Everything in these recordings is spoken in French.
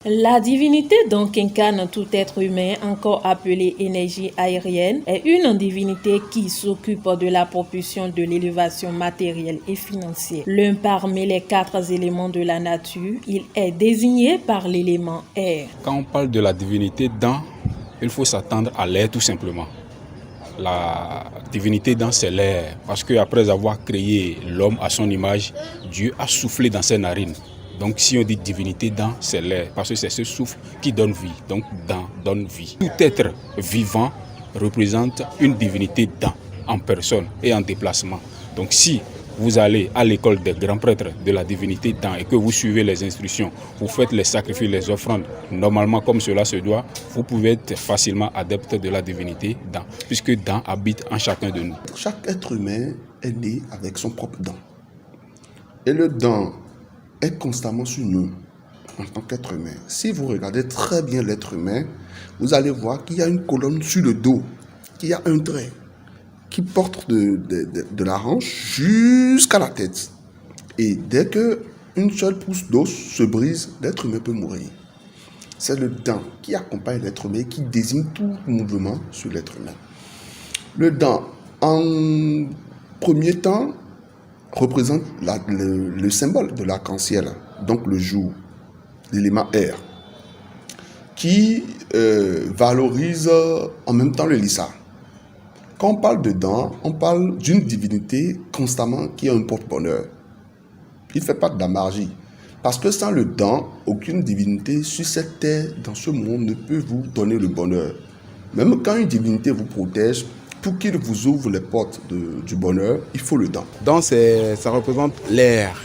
La divinité dont qu'incarne tout être humain, encore appelée énergie aérienne, est une divinité qui s'occupe de la propulsion de l'élévation matérielle et financière. L'un parmi les 4 éléments de la nature, il est désigné par l'élément air. Quand on parle de la divinité dans, il faut s'attendre à l'air tout simplement. La divinité dans, c'est l'air, parce qu'après avoir créé l'homme à son image, Dieu a soufflé dans ses narines. Donc si on dit divinité dans, c'est l'air, parce que c'est ce souffle qui donne vie, donc dans donne vie. Tout être vivant représente une divinité dans, en personne et en déplacement. Donc si vous allez à l'école des grands prêtres de la divinité dans et que vous suivez les instructions, vous faites les sacrifices, les offrandes, normalement comme cela se doit, vous pouvez être facilement adepte de la divinité dans, puisque dans habite en chacun de nous. Chaque être humain est né avec son propre don. Et le don est constamment sur nous en tant qu'être humain. Si vous regardez très bien l'être humain, vous allez voir qu'il y a une colonne sur le dos, qu'il y a un trait qui porte de la hanche jusqu'à la tête. Et dès qu'une seule pousse d'os se brise, l'être humain peut mourir. C'est le dent qui accompagne l'être humain, qui désigne tout mouvement sur l'être humain. Le dent, en premier temps, représente le symbole de l'arc-en-ciel, donc le jour, l'élément air, qui valorise en même temps le lissard. Quand on parle de dents, on parle d'une divinité constamment qui a un porte-bonheur. Il ne fait pas de la magie. Parce que sans le dent, aucune divinité sur cette terre, dans ce monde, ne peut vous donner le bonheur. Même quand une divinité vous protège, pour qu'il vous ouvre les portes du bonheur, il faut le dent. Dent, ça représente l'air.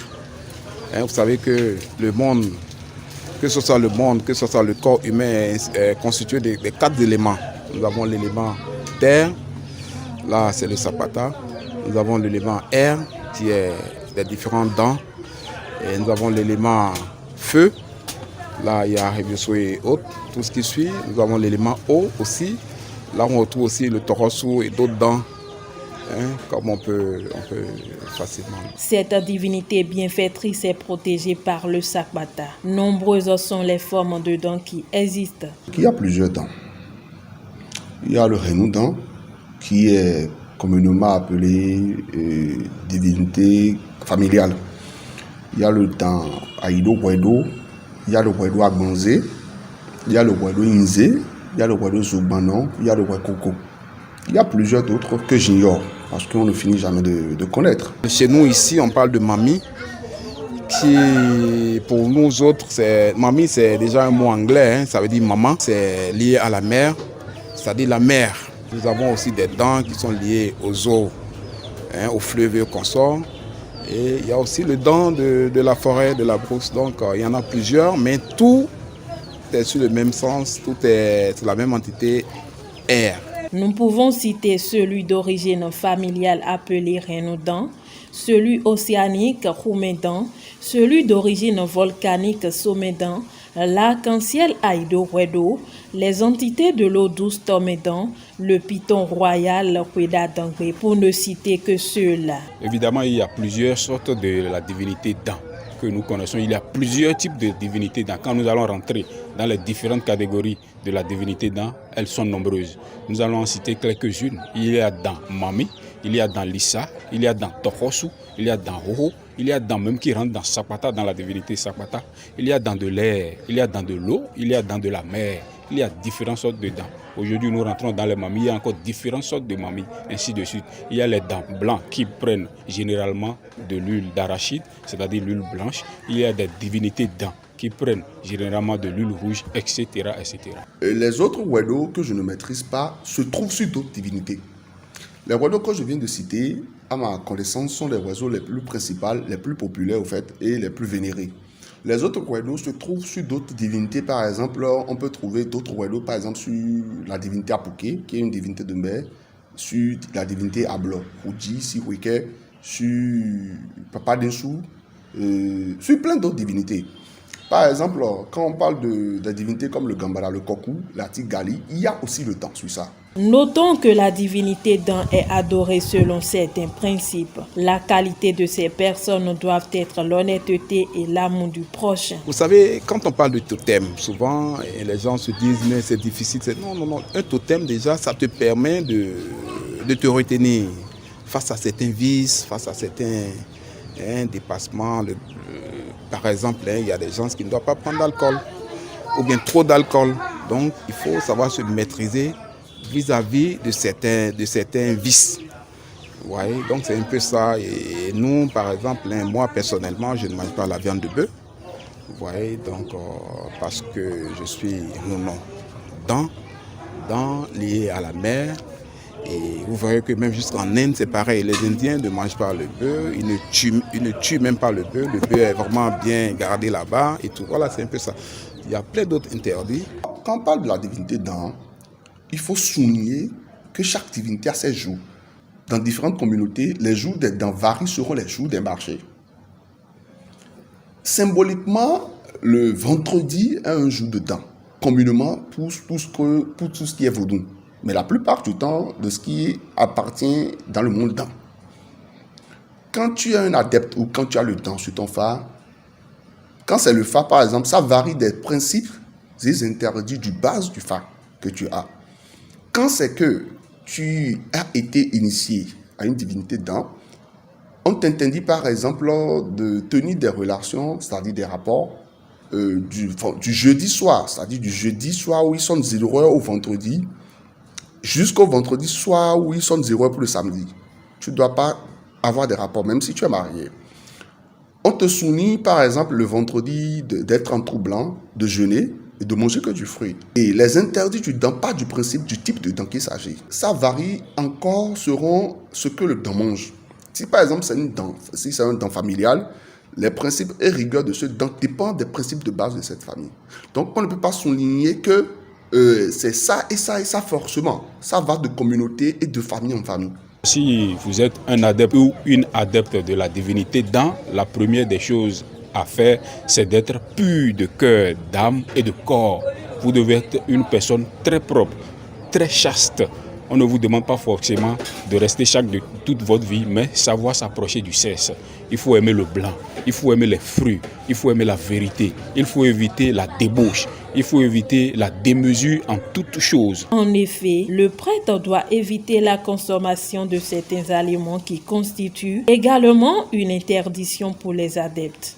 Vous savez que le monde, que ce soit le monde, que ce soit le corps humain, est constitué de 4 éléments. Nous avons l'élément terre. Là, c'est le sapata. Nous avons l'élément air, qui est des différents dents. Et nous avons l'élément feu. Là, il y a Rebioso et autres, tout ce qui suit. Nous avons l'élément eau aussi. Là, on retrouve aussi le torosu et d'autres dents, comme on peut facilement. Cette divinité bienfaitrice est protégée par le sapata. Nombreuses sont les formes de dents qui existent. Il y a plusieurs dents. Il y a le Renoudan, qui est communément appelé divinité familiale. Il y a le dent Aïdo Wedo, il y a le Wedo Agbanzé, il y a le Wedo Inzé, il y a le Wedo Zogbanon, il y a le Wekoko. Il y a plusieurs d'autres que j'ignore, parce qu'on ne finit jamais de connaître. Chez nous ici, on parle de Mami, qui pour nous autres, Mami c'est déjà un mot anglais, ça veut dire maman, c'est lié à la mère, c'est-à-dire la mère. Nous avons aussi des dents qui sont liées aux eaux, aux fleuves et aux consorts. Et il y a aussi le dent de la forêt, de la brousse. Donc il y en a plusieurs, mais tout est sur le même sens, tout est sur la même entité air. Nous pouvons citer celui d'origine familiale appelé Renoudan, celui océanique Roumédan, celui d'origine volcanique Somédan, l'arc-en-ciel Aïdo Wedo, les entités de l'eau douce Tomédan, le python royal Kweda Dangwe, pour ne citer que ceux-là. Évidemment, il y a plusieurs sortes de la divinité dans que nous connaissons. Il y a plusieurs types de divinités dans. Quand nous allons rentrer dans les différentes catégories de la divinité dans, elles sont nombreuses. Nous allons en citer quelques-unes. Il y a dans Mami, il y a dans Lissa, il y a dans Tohosu, il y a dans Hoho, il y a dans même qui rentre dans Sapata, dans la divinité Sapata. Il y a dans de l'air, il y a dans de l'eau, il y a dans de la mer. Il y a différentes sortes de dents. Aujourd'hui, nous rentrons dans les mamies. Il y a encore différentes sortes de mamies, ainsi de suite. Il y a les dents blancs qui prennent généralement de l'huile d'arachide, c'est-à-dire l'huile blanche. Il y a des divinités dents qui prennent généralement de l'huile rouge, etc., etc. Et les autres Wedo que je ne maîtrise pas se trouvent sur d'autres divinités. Les oiseaux que je viens de citer, à ma connaissance, sont les oiseaux les plus principaux, les plus populaires au fait, et les plus vénérés. Les autres oiseaux se trouvent sur d'autres divinités. Par exemple, on peut trouver d'autres oiseaux, par exemple, sur la divinité Apuké, qui est une divinité de mer, sur la divinité Ablo, Uji, Siweke, sur Papa Densou, sur plein d'autres divinités. Par exemple, quand on parle de divinités comme le Gambara, le Koku, la Tigali, il y a aussi le Dan sur ça. Notons que la divinité Dan est adorée selon certains principes. La qualité de ces personnes doivent être l'honnêteté et l'amour du prochain. Vous savez, quand on parle de totem, souvent les gens se disent mais c'est difficile. Non. Un totem déjà, ça te permet de te retenir face à certains vices, face à certains dépassements. Par exemple, il y a des gens qui ne doivent pas prendre d'alcool ou bien trop d'alcool. Donc, il faut savoir se maîtriser vis-à-vis de certains vices. Ouais, donc, c'est un peu ça. Et nous, par exemple, moi, personnellement, je ne mange pas la viande de bœuf. Ouais, donc, parce que je suis dans lié à la mer. Et vous voyez que même jusqu'en Inde, c'est pareil. Les Indiens ne mangent pas le bœuf, ils ne tuent même pas le bœuf. Le bœuf est vraiment bien gardé là-bas et tout. Voilà, c'est un peu ça. Il y a plein d'autres interdits. Quand on parle de la divinité Dan, il faut souligner que chaque divinité a ses jours. Dans différentes communautés, les jours des Dan varient selon les jours des marchés. Symboliquement, le vendredi est un jour de Dan, communément pour tout ce qui est vaudou. Mais la plupart du temps, de ce qui appartient dans le monde Dan. Quand tu es un adepte ou quand tu as le Dan sur ton phare, quand c'est le phare par exemple, ça varie des principes des interdits du base du phare que tu as. Quand c'est que tu as été initié à une divinité Dan, on t'interdit par exemple de tenir des relations, c'est-à-dire des rapports, du jeudi soir, c'est-à-dire du jeudi soir où ils sont 0h au vendredi, jusqu'au vendredi soir où ils sont 0h pour le samedi. Tu ne dois pas avoir des rapports, même si tu es marié. On te soumet, par exemple, le vendredi d'être en trou blanc, de jeûner et de manger que du fruit. Et les interdits du Dan, pas du principe du type de Dan qu'il s'agit. Ça varie encore selon ce que le Dan mange. Si par exemple c'est un Dan familial, les principes et rigueurs de ce Dan dépendent des principes de base de cette famille. Donc on ne peut pas souligner que c'est ça et ça et ça forcément. Ça va de communauté et de famille en famille. Si vous êtes un adepte ou une adepte de la divinité Dan, la première des choses à faire, c'est d'être pur de cœur, d'âme et de corps. Vous devez être une personne très propre, très chaste. On ne vous demande pas forcément de rester chaste de toute votre vie, mais savoir s'approcher du sexe. Il faut aimer le blanc, il faut aimer les fruits, il faut aimer la vérité, il faut éviter la débauche, il faut éviter la démesure en toutes choses. En effet, le prêtre doit éviter la consommation de certains aliments qui constituent également une interdiction pour les adeptes.